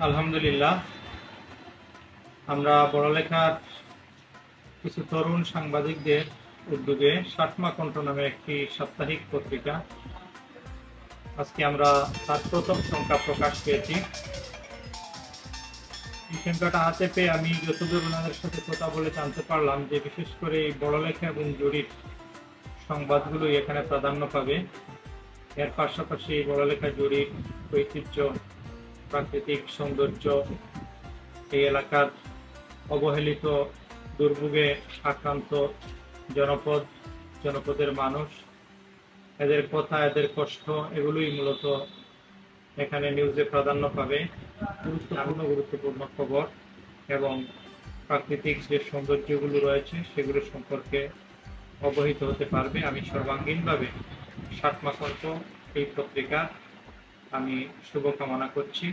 আলহামদুলিল্লাহ, আমরা পড়ালেখার কিছু তরুণ সাংবাদিকদের উদ্যোগে সাতমা কণ্ঠ নামে একটি সাপ্তাহিক পত্রিকা, আজকে আমরা তার প্রথম সংখ্যা প্রকাশ পেয়েছি। এই সংখ্যাটা হাতে পেয়ে আমি যতদূর ওনাদের সাথে কথা বলে জানতে পারলাম যে বিশেষ করে এই পড়ালেখা এবং জরিপ সংবাদগুলো এখানে প্রাধান্য পাবে। এর পাশাপাশি এই পড়ালেখা জরিপ, ঐতিহ্য, প্রাকৃতিক সৌন্দর্য, এই এলাকার অবহেলিত দুর্ভোগে আক্রান্ত জনপদের মানুষ, এদের কথা, এদের কষ্ট, এগুলোই মূলত এখানে নিউজে প্রাধান্য পাবে। গুরুত্বপূর্ণ খবর এবং প্রাকৃতিক যে সৌন্দর্যগুলো রয়েছে সেগুলো সম্পর্কে অবহিত হতে পারবে। আমি সর্বাঙ্গীনভাবে সাতমা কণ্ঠ এই পত্রিকা আমি শুভকামনা করছি।